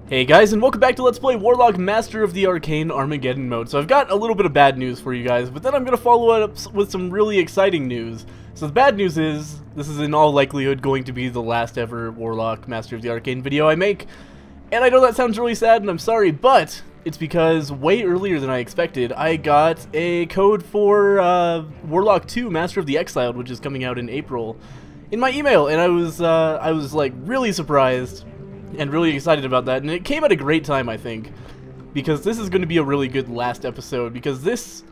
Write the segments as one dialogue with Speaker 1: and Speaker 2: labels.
Speaker 1: Hey guys, and welcome back to Let's Play Warlock Master of the Arcane Armageddon mode. So I've got a little bit of bad news for you guys, but then I'm going to follow it up with some really exciting news. So the bad news is, this is in all likelihood going to be the last ever Warlock Master of the Arcane video I make. And I know that sounds really sad, and I'm sorry, but it's because way earlier than I expected, I got a code for Warlock 2 Master of the Exiled, which is coming out in April, in my email, and I was like really surprised and really excited about that, and it came at a great time, I think, because this is going to be a really good last episode, because this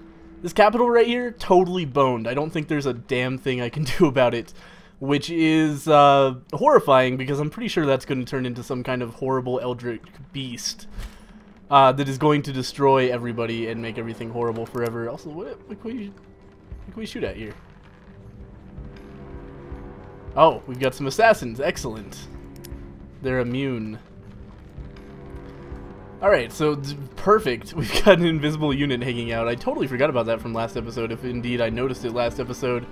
Speaker 1: capital right here, totally boned. I don't think there's a damn thing I can do about it, which is horrifying, because I'm pretty sure that's going to turn into some kind of horrible eldritch beast that is going to destroy everybody and make everything horrible forever. Also, what can we shoot at here? Oh, we've got some assassins. Excellent. They're immune. Alright, so perfect. We've got an invisible unit hanging out. I totally forgot about that from last episode, if indeed I noticed it last episode.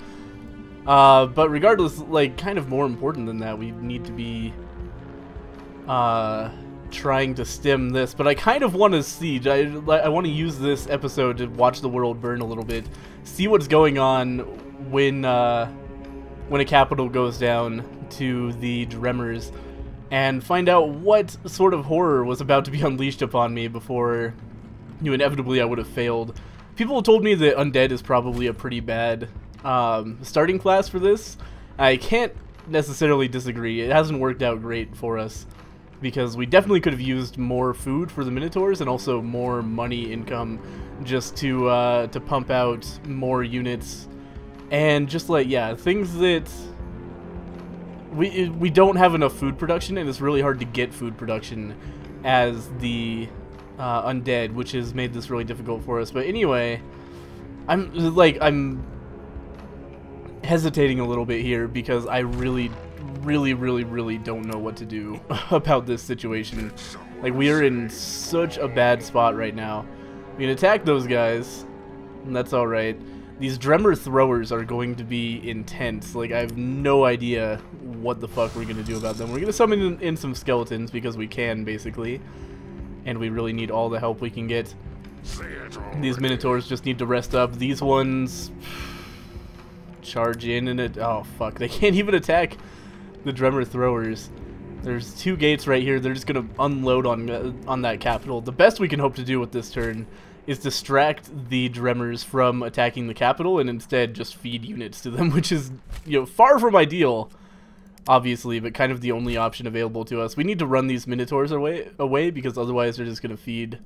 Speaker 1: But regardless, like, kind of more important than that, we need to be trying to stem this. But I kind of want to siege. I want to use this episode to watch the world burn a little bit. See what's going on when a capital goes down to the Dremers, and find out what sort of horror was about to be unleashed upon me before, inevitably I would have failed. People told me that undead is probably a pretty bad starting class for this. I can't necessarily disagree. It hasn't worked out great for us, because we definitely could have used more food for the Minotaurs and also more money income just to pump out more units, and just like, yeah, things that we don't have enough food production, and it's really hard to get food production as the undead, which has made this really difficult for us. But anyway, I'm hesitating a little bit here because I really don't know what to do about this situation. Like, we are in such a bad spot right now. We can attack those guys, and that's alright. These Dremer throwers are going to be intense. Like, I have no idea what the fuck we're going to do about them. We're going to summon in some skeletons because we can, basically. And we really need all the help we can get. These Minotaurs just need to rest up. These ones charge in and it... Oh, fuck. They can't even attack the Dremer throwers. There's two gates right here. They're just going to unload on that capital. The best we can hope to do with this turn is distract the Dremers from attacking the capital and instead just feed units to them, which is, far from ideal, obviously, but kind of the only option available to us. We need to run these Minotaurs away because otherwise they're just going to feed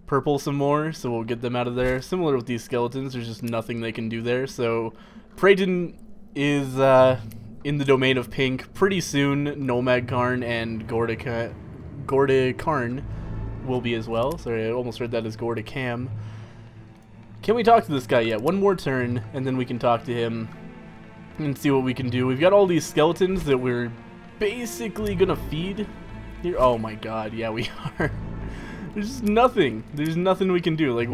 Speaker 1: purple some more, so we'll get them out of there. Similar with these skeletons, there's just nothing they can do there, so Praeton is in the domain of pink. Pretty soon, Nomad Karn and Gorda Karn will be as well. Sorry, I almost read that as Gorda Cam. Can we talk to this guy yet? One more turn, and then we can talk to him and see what we can do. We've got all these skeletons that we're basically gonna feed here. Oh my god, yeah, we are. There's nothing. There's nothing we can do. Like,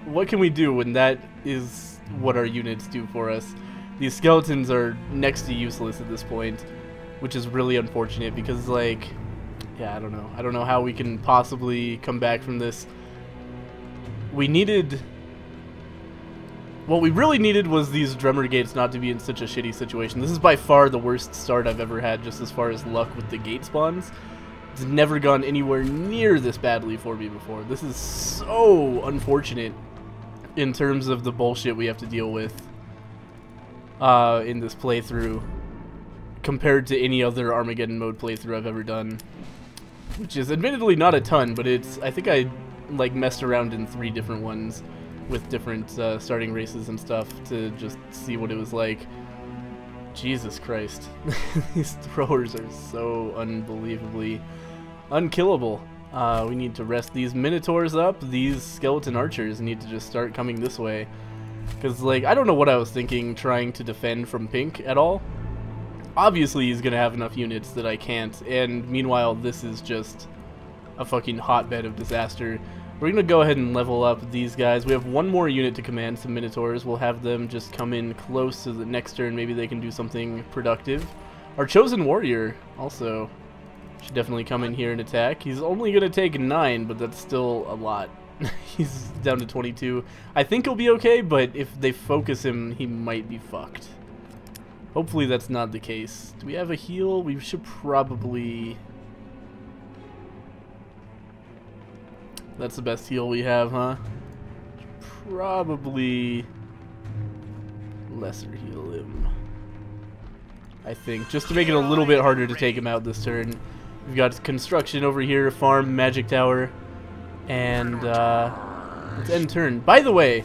Speaker 1: what can we do when that is what our units do for us? These skeletons are next to useless at this point, which is really unfortunate because, like, yeah, I don't know. I don't know how we can possibly come back from this. We needed... What we really needed was these Dremer gates not to be in such a shitty situation. This is by far the worst start I've ever had just as far as luck with the gate spawns. It's never gone anywhere near this badly for me before. This is so unfortunate in terms of the bullshit we have to deal with in this playthrough compared to any other Armageddon mode playthrough I've ever done. Which is admittedly not a ton, but it's, I think I like messed around in 3 different ones with different starting races and stuff to just see what it was like. Jesus Christ. These throwers are so unbelievably unkillable. We need to rest these Minotaurs up. These skeleton archers need to just start coming this way. Because, like, I don't know what I was thinking trying to defend from pink at all. Obviously, he's going to have enough units that I can't, and meanwhile, this is just a fucking hotbed of disaster. We're going to go ahead and level up these guys. We have one more unit to command, some Minotaurs. We'll have them just come in close to the next turn. Maybe they can do something productive. Our Chosen Warrior, also, Should definitely come in here and attack. He's only going to take 9, but that's still a lot. He's down to 22. I think he'll be okay, but if they focus him, he might be fucked. Hopefully that's not the case. Do we have a heal? We should probably... That's the best heal we have, huh? Probably... lesser heal him. I think, just to make it a little bit harder to take him out this turn. We've got construction over here, farm, magic tower, and let's end turn. By the way,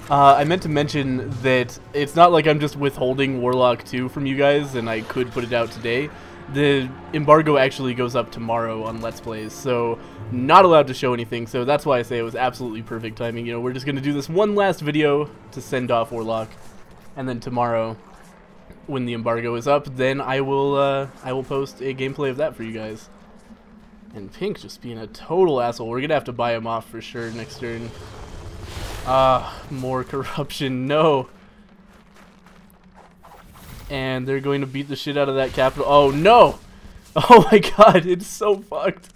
Speaker 1: I meant to mention that it's not like I'm just withholding Warlock 2 from you guys and I could put it out today. The embargo actually goes up tomorrow on Let's Plays, so not allowed to show anything, so that's why I say it was absolutely perfect timing. You know, we're just going to do this one last video to send off Warlock, and then tomorrow, when the embargo is up, then I will post a gameplay of that for you guys. And Pink just being a total asshole. We're gonna have to buy him off for sure next turn. More corruption, no. And they're going to beat the shit out of that capital. Oh no! Oh my god, it's so fucked.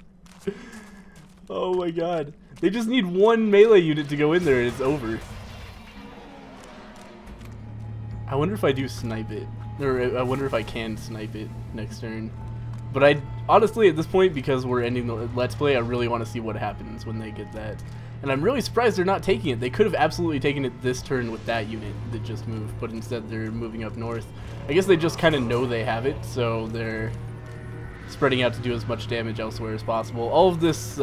Speaker 1: Oh my god. They just need one melee unit to go in there and it's over. I wonder if I do snipe it. Or I wonder if I can snipe it next turn. But I honestly, at this point, because we're ending the Let's Play, I really want to see what happens when they get that. And I'm really surprised they're not taking it. They could have absolutely taken it this turn with that unit that just moved, but instead they're moving up north. I guess they just kind of know they have it, so they're spreading out to do as much damage elsewhere as possible. All of this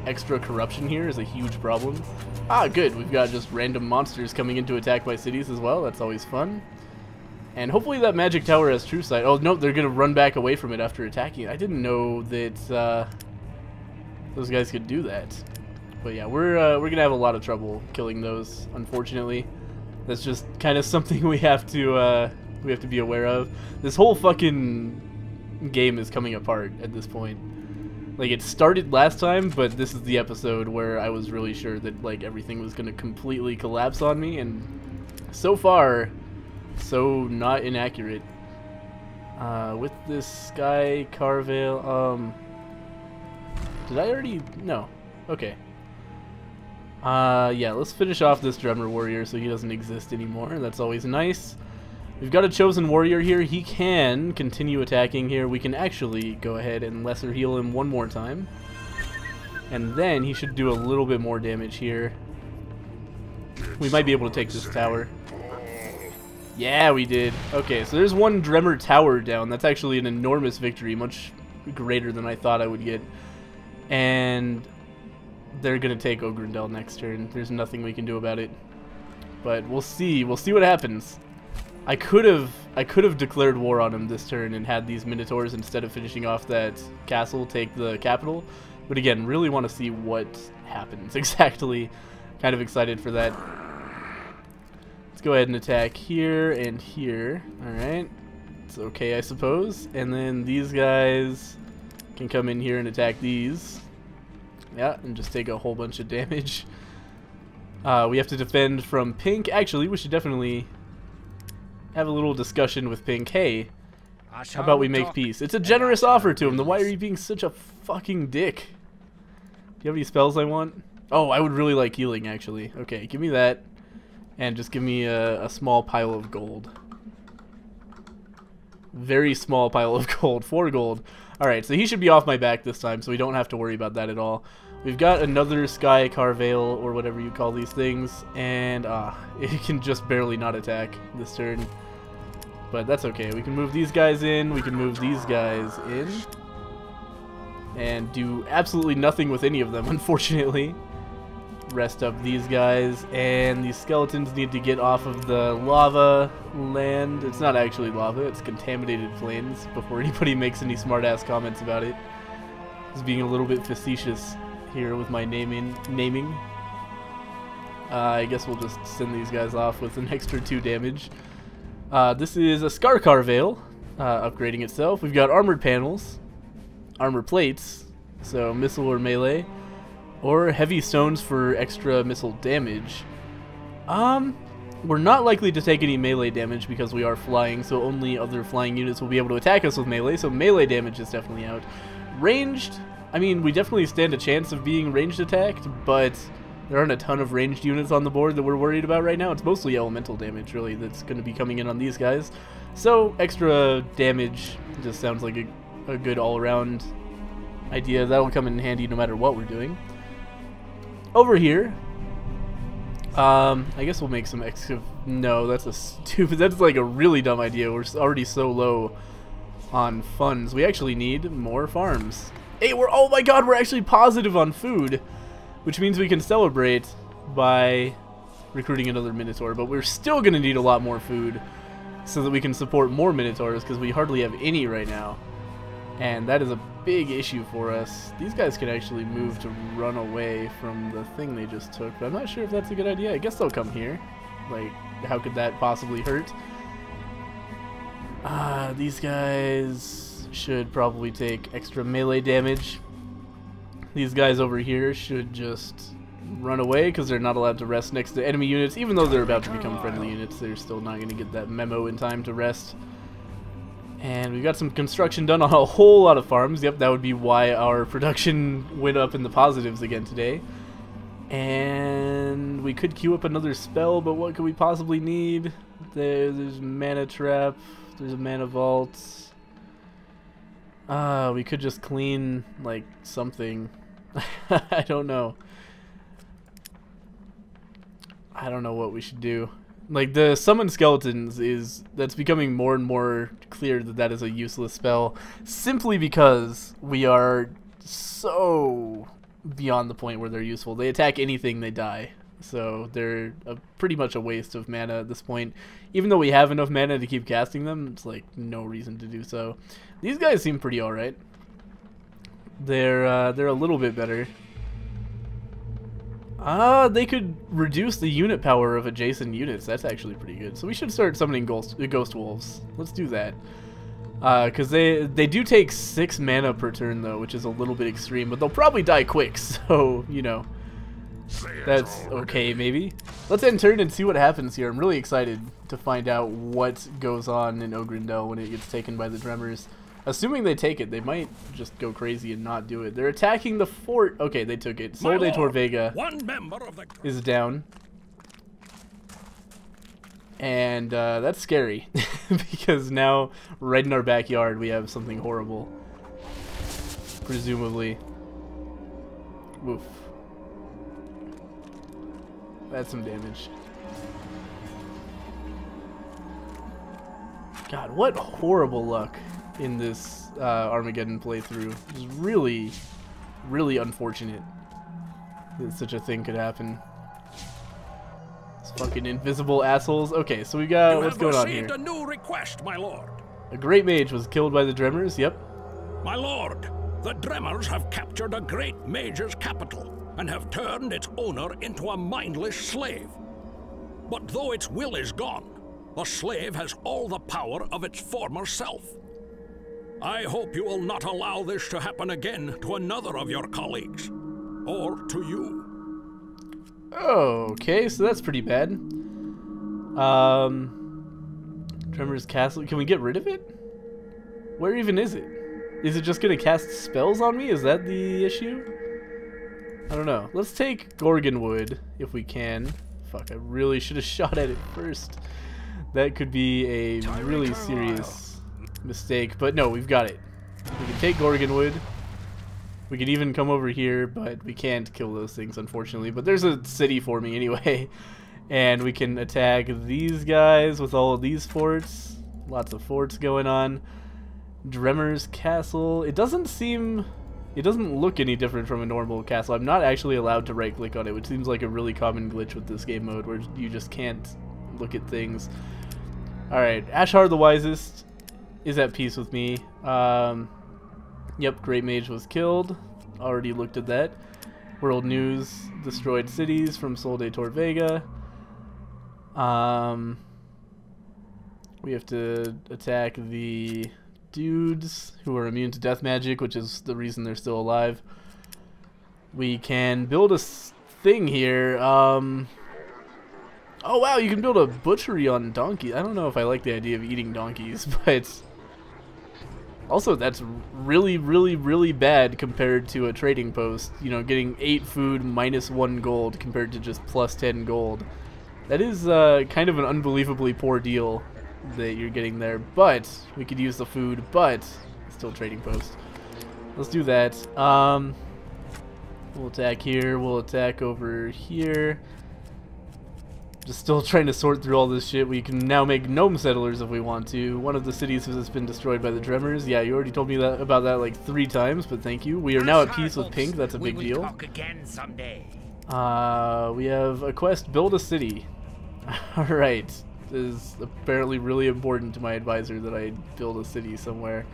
Speaker 1: extra corruption here is a huge problem. Ah, good. We've got just random monsters coming in to attack my cities as well. That's always fun. And hopefully that magic tower has true sight. Oh, no, they're going to run back away from it after attacking it. I didn't know that those guys could do that. But yeah, we're going to have a lot of trouble killing those, unfortunately. That's just kind of something we have to be aware of. This whole fucking game is coming apart at this point. Like, it started last time, but this is the episode where I was really sure that, like, everything was going to completely collapse on me, and so far, so not inaccurate. With this Sky Carvale, did I already? No. Okay. Yeah, let's finish off this Drummer Warrior so he doesn't exist anymore. That's always nice. We've got a Chosen Warrior here. He can continue attacking here. We can actually go ahead and lesser heal him one more time. And then he should do a little bit more damage here. We might be able to take this tower. Yeah, we did. Okay, so there's one Dremmer tower down. That's actually an enormous victory, much greater than I thought I would get. And they're going to take Ogrindel next turn. There's nothing we can do about it. But we'll see. We'll see what happens. I could have declared war on him this turn and had these Minotaurs, instead of finishing off that castle, take the capital. But again, really want to see what happens exactly. Kind of excited for that. Let's go ahead and attack here and here. Alright. It's okay, I suppose. And then these guys can come in here and attack these. Yeah, and just take a whole bunch of damage. We have to defend from Pink. Actually, we should definitely have a little discussion with Pink. Hey, how about we make peace? It's a generous offer to him. Then why are you being such a fucking dick? Do you have any spells I want? Oh, I would really like healing, actually. Okay, give me that. And just give me a small pile of gold. Very small pile of gold. 4 gold. Alright, so he should be off my back this time, so we don't have to worry about that at all. We've got another Sky Carvale, or whatever you call these things, and it can just barely not attack this turn. But that's okay. We can move these guys in, we can move these guys in, and do absolutely nothing with any of them, unfortunately. Rest up these guys, and these skeletons need to get off of the lava land. It's not actually lava, it's contaminated flames, before anybody makes any smart-ass comments about it. Just being a little bit facetious here with my naming. I guess we'll just send these guys off with an extra 2 damage. This is a Scar Carvale, upgrading itself. We've got armored panels, armor plates, so missile or melee, or heavy stones for extra missile damage. We're not likely to take any melee damage because we are flying, so only other flying units will be able to attack us with melee, so melee damage is definitely out. Ranged, I mean, we definitely stand a chance of being ranged attacked, but there aren't a ton of ranged units on the board that we're worried about right now. It's mostly elemental damage, really, that's going to be coming in on these guys. So, extra damage just sounds like a good all-around idea. That'll come in handy no matter what we're doing. Over here, I guess we'll make some no, that's a stupid, that's like a really dumb idea. We're already so low on funds. We actually need more farms. Hey, oh my god, we're actually positive on food, which means we can celebrate by recruiting another Minotaur, but we're still going to need a lot more food so that we can support more Minotaurs, because we hardly have any right now. And that is a big issue for us. These guys can actually move to run away from the thing they just took, but I'm not sure if that's a good idea. I guess they'll come here. Like, how could that possibly hurt? These guys should probably take extra melee damage. These guys over here should just run away because they're not allowed to rest next to enemy units. Even though they're about to become friendly units, they're still not going to get that memo in time to rest. And we got some construction done on a whole lot of farms. Yep, that would be why our production went up in the positives again today. And we could queue up another spell, but what could we possibly need? There's mana trap. There's a mana vault. We could just clean, like, something. I don't know. I don't know what we should do. Like, the summon skeletons that's becoming more and more clear that that is a useless spell, simply because we are so beyond the point where they're useful. They attack anything, they die. So they're pretty much a waste of mana at this point. Even though we have enough mana to keep casting them, it's like no reason to do so. These guys seem pretty alright. They're a little bit better. They could reduce the unit power of adjacent units. That's actually pretty good. So we should start summoning ghost wolves. Let's do that. Because they do take 6 mana per turn, though, which is a little bit extreme. But they'll probably die quick, so, you know, that's okay, maybe. Let's end turn and see what happens here. I'm really excited to find out what goes on in Ogrindel when it gets taken by the Dremers. Assuming they take it, they might just go crazy and not do it. They're attacking the fort. Okay, they took it. Sol de Torvega is down. And that's scary. Because now, right in our backyard, we have something horrible. Presumably. Woof. That's some damage. God, what horrible luck in this Armageddon playthrough. It's really, really unfortunate that such a thing could happen. These fucking invisible assholes. Okay, so we got what's going on here.
Speaker 2: A new request, my lord.
Speaker 1: A great mage was killed by the Dremers. Yep.
Speaker 2: My lord, the Dremers have captured a great mage's capital and have turned its owner into a mindless slave. But though its will is gone, the slave has all the power of its former self. I hope you will not allow this to happen again to another of your colleagues, or to you.
Speaker 1: Okay, so that's pretty bad. Tremor's Castle, can we get rid of it? Where even is it? Is it just gonna cast spells on me? Is that the issue? I don't know. Let's take Gorgonwood, if we can. Fuck, I really should have shot at it first. That could be a really serious mistake, but no, we've got it. We can take Gorgonwood. We could even come over here, but we can't kill those things, unfortunately. But there's a city for me anyway. And we can attack these guys with all of these forts. Lots of forts going on. Dremmer's Castle. It doesn't look any different from a normal castle. I'm not actually allowed to right click on it, which seems like a really common glitch with this game mode where you just can't look at things. Alright, Ashar the Wisest is at peace with me. Yep, Great Mage was killed. Already looked at that. World News, destroyed cities from Sol de Torvega. We have to attack the dudes who are immune to death magic, which is the reason they're still alive. We can build a thing here. Oh wow, you can build a butchery on donkey. I don't know if I like the idea of eating donkeys, but Also, that's really, really, really bad compared to a trading post. You know, getting 8 food minus 1 gold compared to just plus 10 gold. That is kind of an unbelievably poor deal that you're getting there. But we could use the food, but still trading post. Let's do that. We'll attack here. We'll attack over here. Just still trying to sort through all this shit. We can now make gnome settlers if we want to. One of the cities has been destroyed by the Dremers. Yeah, you already told me about that like 3 times, but thank you. We are now at peace with Pink. That's a big deal.
Speaker 3: Talk again someday.
Speaker 1: We have a quest, build a city. Alright. It is apparently really important to my advisor that I build a city somewhere.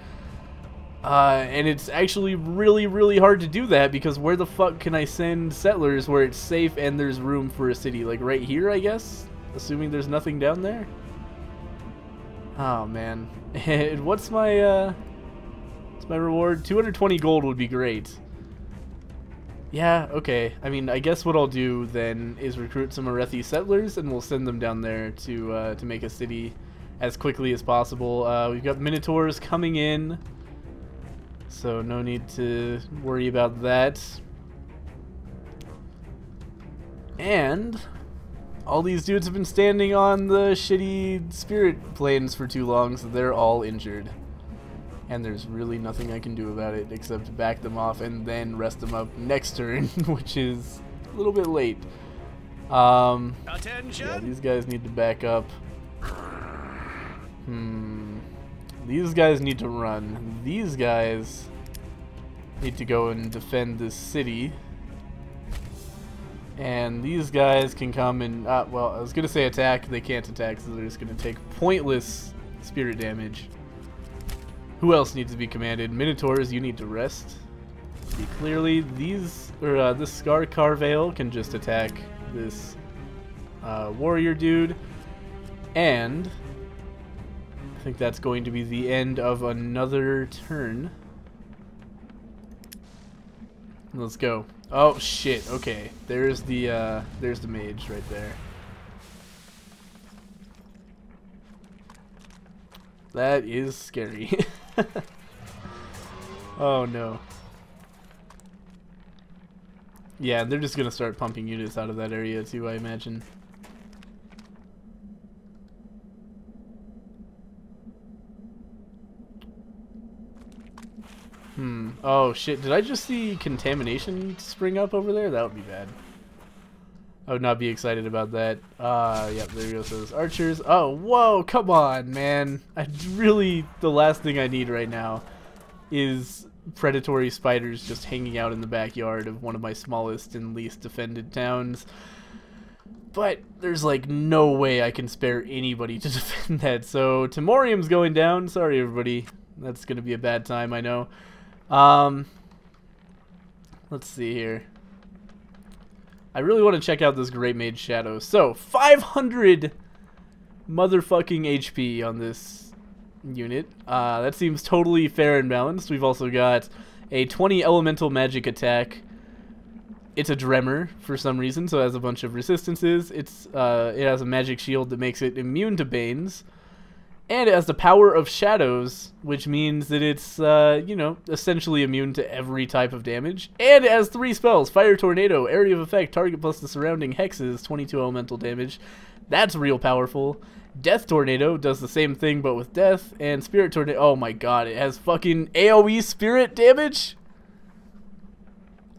Speaker 1: And it's actually really, really hard to do that because where the fuck can I send settlers where it's safe and there's room for a city? Like right here, I guess? Assuming there's nothing down there? Oh, man. And what's my reward? 220 gold would be great. Yeah, okay. I mean, I guess what I'll do then is recruit some Arethi settlers and we'll send them down there to make a city as quickly as possible. We've got Minotaurs coming in. So no need to worry about that. And all these dudes have been standing on the shitty spirit planes for too long, so they're all injured. And there's really nothing I can do about it except back them off and then rest them up next turn, which is a little bit late.
Speaker 3: Attention!
Speaker 1: Yeah, these guys need to back up. These guys need to run. These guys need to go and defend this city. And these guys can come and... well, I was going to say attack. They can't attack, so they're just going to take pointless spirit damage. Who else needs to be commanded? Minotaurs, you need to rest. See clearly, these... this Scar Carvale can just attack this warrior dude. And... I think that's going to be the end of another turn. Let's go. Oh shit, okay. There's the mage right there. That is scary. Oh no. Yeah, they're just gonna start pumping units out of that area too, I imagine. Oh shit, did I just see contamination spring up over there? That would be bad. I would not be excited about that. Yep, there goes those archers. Oh, whoa, come on, man. The last thing I need right now is predatory spiders just hanging out in the backyard of one of my smallest and least defended towns. But there's like no way I can spare anybody to defend that. So Timorium's going down. Sorry, everybody. That's going to be a bad time, I know. Let's see here. I really want to check out this Great Mage Shadow. So, 500 motherfucking HP on this unit. That seems totally fair and balanced. We've also got a 20 elemental magic attack. It's a Dremer for some reason, so it has a bunch of resistances. It has a magic shield that makes it immune to Banes. And it has the power of shadows, which means that it's, you know, essentially immune to every type of damage. And it has 3 spells. Fire Tornado, Area of Effect, target plus the surrounding hexes, 22 elemental damage. That's real powerful. Death Tornado does the same thing, but with death. And Spirit Tornado, oh my god, it has fucking AoE spirit damage?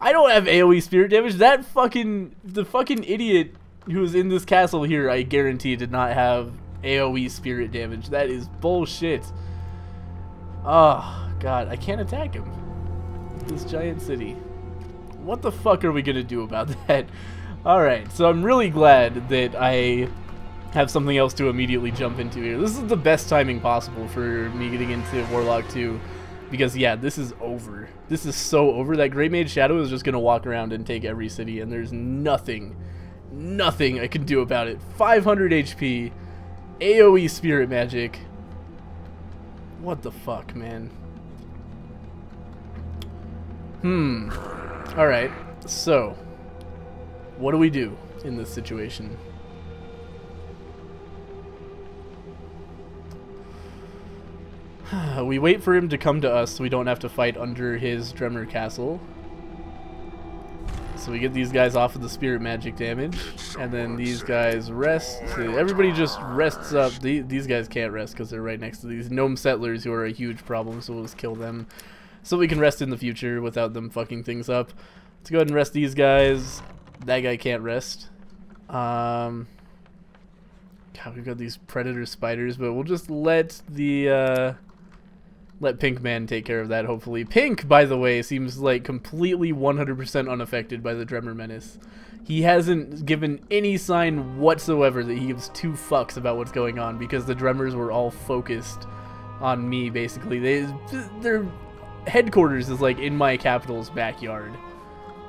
Speaker 1: I don't have AoE spirit damage. The fucking idiot who was in this castle here, I guarantee, did not have AoE spirit damage. That is bullshit. Oh god, I can't attack him. This giant city. What the fuck are we gonna do about that? Alright, so I'm really glad that I have something else to immediately jump into here. This is the best timing possible for me getting into Warlock 2. Because yeah, this is over. This is so over. That Great Mage Shadow is just gonna walk around and take every city, and there's nothing I can do about it. 500 HP. AoE spirit magic. What the fuck, man? Alright, so what do we do in this situation? We wait for him to come to us so we don't have to fight under his Dremmer Castle. So we get these guys off of the spirit magic damage, and then these guys rest. So everybody just rests up. These guys can't rest because they're right next to these gnome settlers who are a huge problem, so we'll just kill them so we can rest in the future without them fucking things up. Let's go ahead and rest these guys. That guy can't rest. God, we've got these predator spiders, but we'll just let the let Pink Man take care of that, hopefully. Pink, by the way, seems like completely 100% unaffected by the Dremmer Menace. He hasn't given any sign whatsoever that he gives two fucks about what's going on, because the Dremmers were all focused on me, basically. Their headquarters is like in my capital's backyard.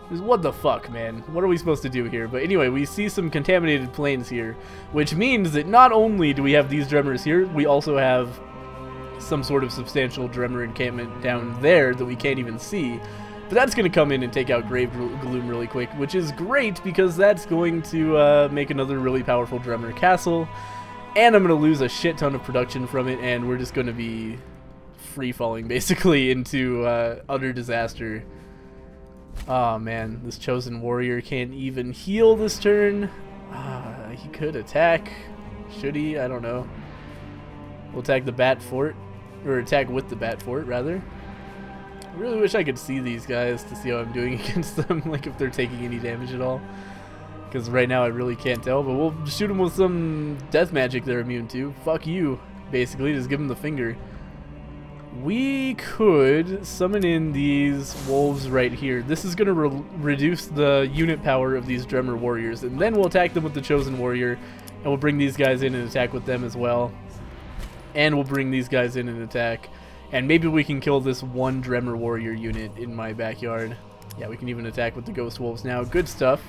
Speaker 1: What the fuck, man? What are we supposed to do here? But anyway, we see some contaminated plains here, which means that not only do we have these Dremmers here, we also have some sort of substantial Dremmer encampment down there that we can't even see. But that's going to come in and take out Grave Gloom really quick, which is great because that's going to make another really powerful Dremmer castle. And I'm going to lose a shit ton of production from it, and we're just going to be free-falling basically into utter disaster. Oh man, this chosen warrior can't even heal this turn. He could attack. Should he? I don't know. We'll attack the Bat Fort. Or attack with the Bat Fort, rather. I really wish I could see these guys to see how I'm doing against them, like if they're taking any damage at all. Because right now I really can't tell, but we'll shoot them with some death magic they're immune to. Fuck you, basically, just give them the finger. We could summon in these wolves right here. This is going to reduce the unit power of these Dremmer warriors, and then we'll attack them with the chosen warrior, and we'll bring these guys in and attack with them as well. And we'll bring these guys in and attack. And maybe we can kill this one Dremmer warrior unit in my backyard. Yeah, we can even attack with the ghost wolves now. Good stuff.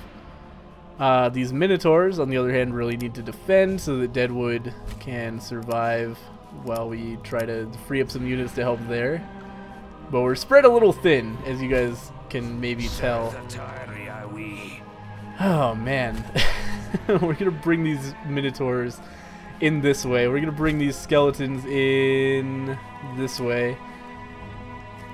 Speaker 1: These minotaurs, on the other hand, really need to defend so that Deadwood can survive while we try to free up some units to help there. But we're spread a little thin, as you guys can maybe tell. Oh, man. We're going to bring these minotaurs in this way. We're gonna bring these skeletons in this way.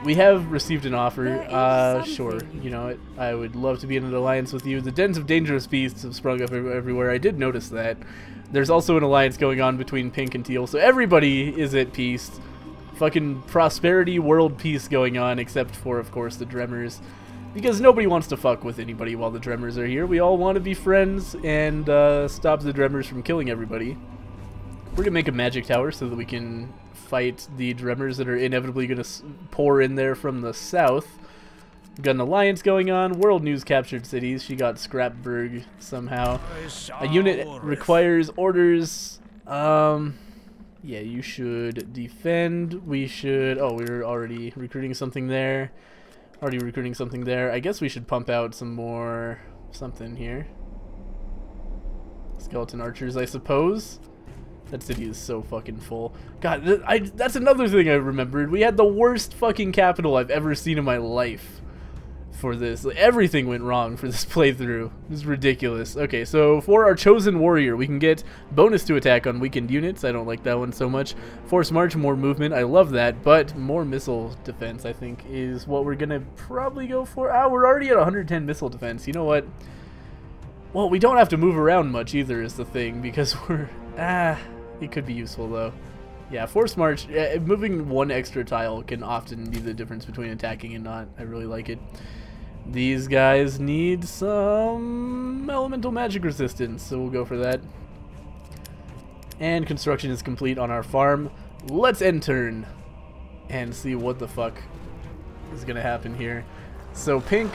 Speaker 1: We have received an offer. Sure, you know it. I would love to be in an alliance with you. The dens of dangerous beasts have sprung up everywhere. I did notice that. There's also an alliance going on between Pink and Teal, so everybody is at peace. Fucking prosperity, world peace going on, except for, of course, the Dremmers. Because nobody wants to fuck with anybody while the Dremmers are here. We all want to be friends and stop the Dremmers from killing everybody. We're going to make a magic tower so that we can fight the Dremmers that are inevitably going to pour in there from the south. We've got an alliance going on. World News captured cities. She got Scrapburg somehow. A unit requires orders. Yeah, you should defend. We should... Oh, we're already recruiting something there. I guess we should pump out some more something here. Skeleton archers, I suppose. That city is so fucking full. God, that's another thing I remembered. We had the worst fucking capital I've ever seen in my life for this. Like, everything went wrong for this playthrough. This is ridiculous. Okay, so for our chosen warrior, we can get bonus to attack on weakened units. I don't like that one so much. Force march, more movement. I love that, but more missile defense, I think, is what we're gonna probably go for. We're already at 110 missile defense. You know what? Well, we don't have to move around much either is the thing, because we're... It could be useful, though. Yeah, Force March, moving one extra tile can often be the difference between attacking and not. I really like it. These guys need some elemental magic resistance, so we'll go for that. And construction is complete on our farm. Let's end turn and see what the fuck is going to happen here. So Pink,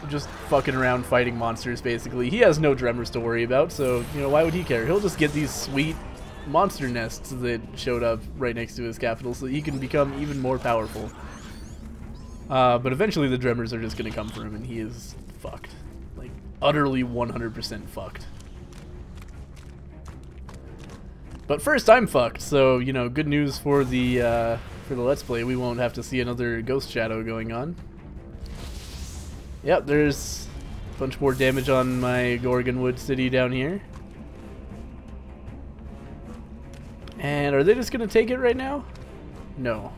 Speaker 1: just fucking around fighting monsters, basically. He has no Dremmers to worry about, so, you know, why would he care? He'll just get these sweet monster nests that showed up right next to his capital so that he can become even more powerful. But eventually the Dremmers are just going to come for him and he is fucked. Like, utterly 100% fucked. But first I'm fucked, so, you know, good news for the Let's Play. We won't have to see another Ghost Shadow going on. Yep, there's a bunch more damage on my Gorgonwood city down here. And are they just going to take it right now? No.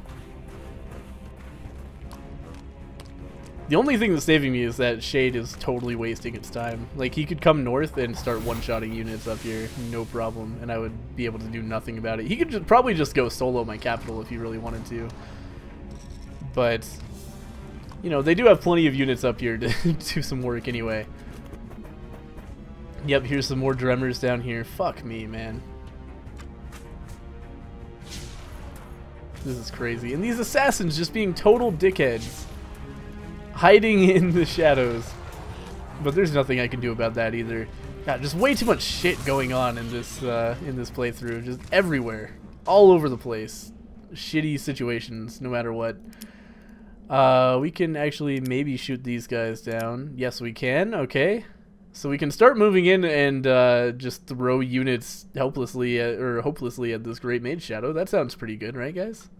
Speaker 1: The only thing that's saving me is that Shade is totally wasting its time. Like, he could come north and start one-shotting units up here, no problem, and I would be able to do nothing about it. He could probably just go solo my capital if he really wanted to. But, you know, they do have plenty of units up here to do some work anyway. Yep, here's some more Dremers down here. Fuck me, man. This is crazy. And these assassins just being total dickheads. Hiding in the shadows. But there's nothing I can do about that either. God, just way too much shit going on in this playthrough. Just everywhere. All over the place. Shitty situations, no matter what. We can actually maybe shoot these guys down. Yes, we can. Okay. So we can start moving in and just throw units hopelessly at this Great Mage Shadow. That sounds pretty good, right, guys?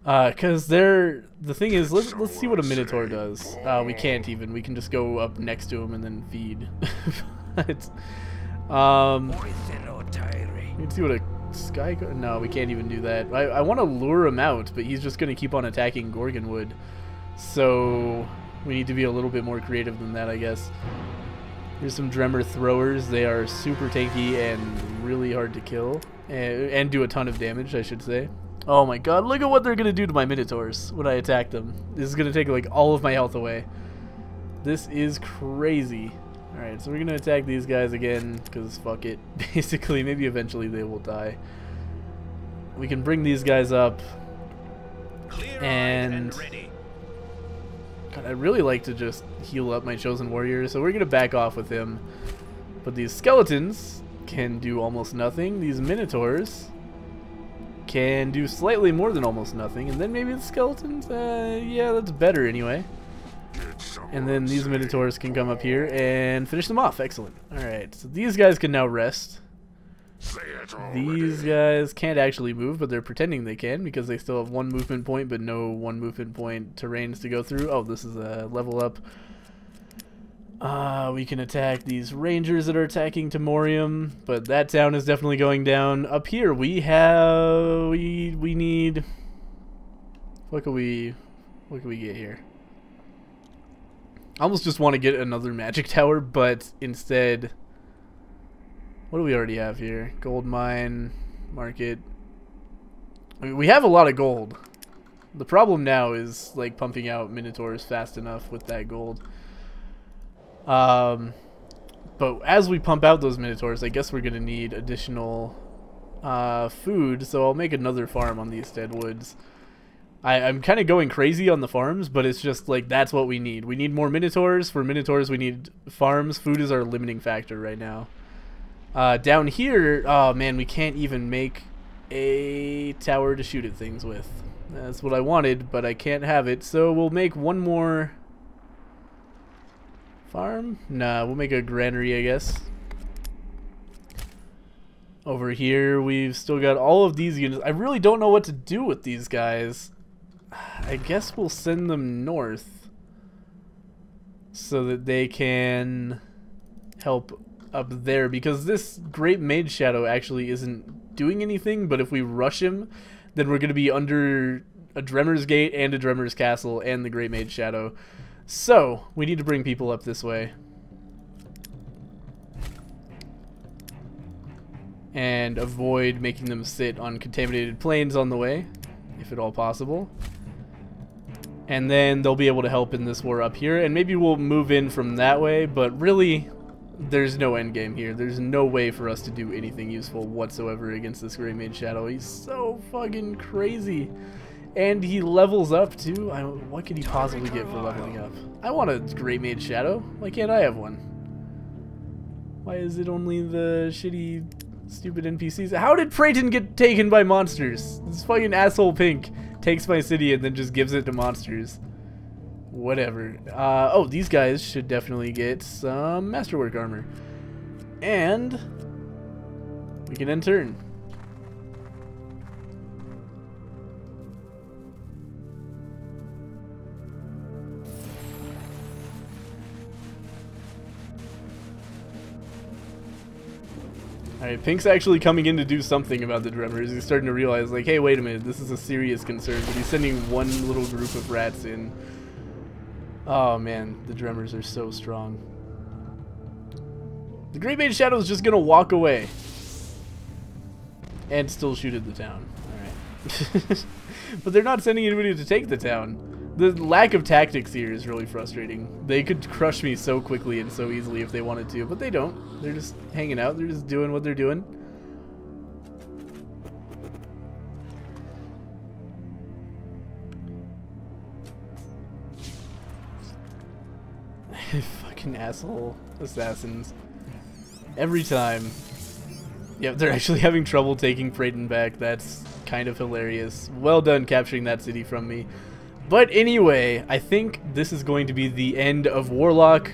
Speaker 1: Because the thing is, let's see what a Minotaur does. We can't even. We can just go up next to him and then feed. Let's see what a Sky... No, we can't even do that. I want to lure him out, but he's just going to keep on attacking Gorgonwood. So we need to be a little bit more creative than that, I guess. Here's some Dremer throwers. They are super tanky and really hard to kill. And do a ton of damage, I should say. Oh my god, look at what they're going to do to my Minotaurs when I attack them. This is going to take like all of my health away. This is crazy. Alright, so we're going to attack these guys again, because fuck it. Basically, maybe eventually they will die. We can bring these guys up. And God, I'd really like to just heal up my Chosen Warrior, so we're going to back off with him. But these skeletons can do almost nothing. These Minotaurs can do slightly more than almost nothing, and then maybe the skeletons, yeah, that's better anyway. And then these Minotaurs can come up here and finish them off. Excellent. Alright, so these guys can now rest. These guys can't actually move, but they're pretending they can because they still have one movement point, but no one movement point terrains to go through. Oh, this is a level up. We can attack these rangers that are attacking Timorium, but that town is definitely going down. Up here we have we need what can we get here? I almost just want to get another magic tower, but instead, what do we already have here? Gold mine, market. I mean, we have a lot of gold. The problem now is like pumping out Minotaurs fast enough with that gold. But as we pump out those Minotaurs, I guess we're gonna need additional food, so I'll make another farm on these dead woods. I'm kind of going crazy on the farms, but it's just like that's what we need. We need more Minotaurs. For Minotaurs, we need farms. Food is our limiting factor right now. Down here, oh man, we can't even make a tower to shoot at things with. That's what I wanted, but I can't have it, so we'll make one more farm? Nah, we'll make a granary, I guess. Over here, we've still got all of these units. I really don't know what to do with these guys. I guess we'll send them north so that they can help up there, because this Great Mage Shadow actually isn't doing anything, but if we rush him, then we're going to be under a Dremer's Gate and a Dremer's Castle and the Great Mage Shadow. So, we need to bring people up this way. And avoid making them sit on contaminated plains on the way, if at all possible. And then they'll be able to help in this war up here, and maybe we'll move in from that way, but really, there's no end game here. There's no way for us to do anything useful whatsoever against this Great Mage Shadow. He's so fucking crazy. And he levels up too. What could he possibly get for leveling up? I want a Great Mage Shadow. Why can't I have one? Why is it only the shitty, stupid NPCs? How did Prayton get taken by monsters? This fucking asshole Pink takes my city and then just gives it to monsters. Whatever. Oh, these guys should definitely get some masterwork armor. And we can end turn. Alright, Pink's actually coming in to do something about the drummers. He's starting to realize, like, hey, wait a minute, this is a serious concern. But he's sending one little group of rats in. Oh, man, the drummers are so strong. The Great Mage Shadow is just going to walk away. And still shoot at the town. Alright. But they're not sending anybody to take the town. The lack of tactics here is really frustrating. They could crush me so quickly and so easily if they wanted to, but they don't. They're just hanging out. They're just doing what they're doing. Fucking asshole assassins. Every time. Yep, they're actually having trouble taking Freyden back. That's kind of hilarious. Well done capturing that city from me. But anyway, I think this is going to be the end of Warlock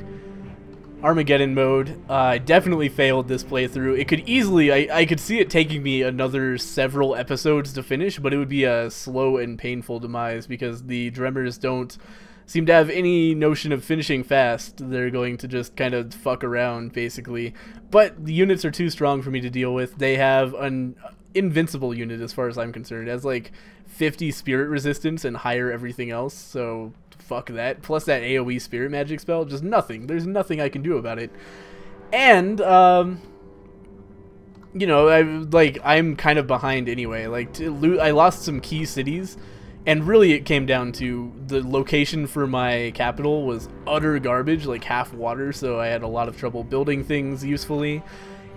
Speaker 1: Armageddon mode. I definitely failed this playthrough. It could easily, I could see it taking me another several episodes to finish, but it would be a slow and painful demise because the drummers don't seem to have any notion of finishing fast. They're going to just kind of fuck around, basically. But the units are too strong for me to deal with. They have an invincible unit as far as I'm concerned. It has like 50 spirit resistance and higher everything else, so fuck that. Plus that AoE spirit magic spell, just nothing. There's nothing I can do about it. And you know, I'm kind of behind anyway. Like I lost some key cities, and really it came down to the location for my capital was utter garbage, like half water, so I had a lot of trouble building things usefully.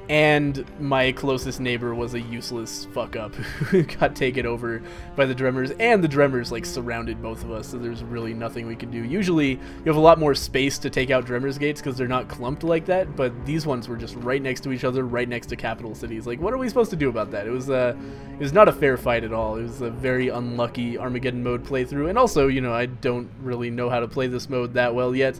Speaker 1: And my closest neighbor was a useless fuck-up who got taken over by the drummers, and the drummers, like, surrounded both of us, so there's really nothing we can do. Usually, you have a lot more space to take out drummers' gates because they're not clumped like that, but these ones were just right next to each other, right next to capital cities. Like, what are we supposed to do about that? It was not a fair fight at all. It was a very unlucky Armageddon mode playthrough, and also, you know, I don't really know how to play this mode that well yet,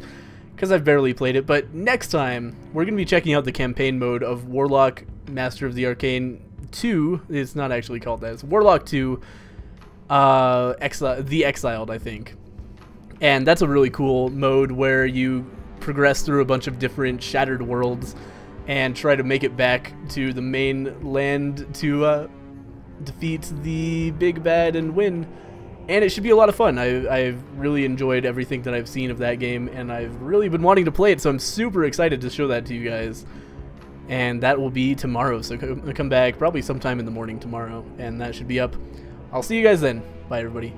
Speaker 1: because I've barely played it. But next time, we're going to be checking out the campaign mode of Warlock Master of the Arcane 2. It's not actually called that. It's Warlock 2, the Exiled, I think. And that's a really cool mode where you progress through a bunch of different shattered worlds and try to make it back to the main land to defeat the big bad and win. And it should be a lot of fun. I've really enjoyed everything that I've seen of that game, and I've really been wanting to play it, so I'm super excited to show that to you guys. And that will be tomorrow, so come back probably sometime in the morning tomorrow, and that should be up. I'll see you guys then. Bye, everybody.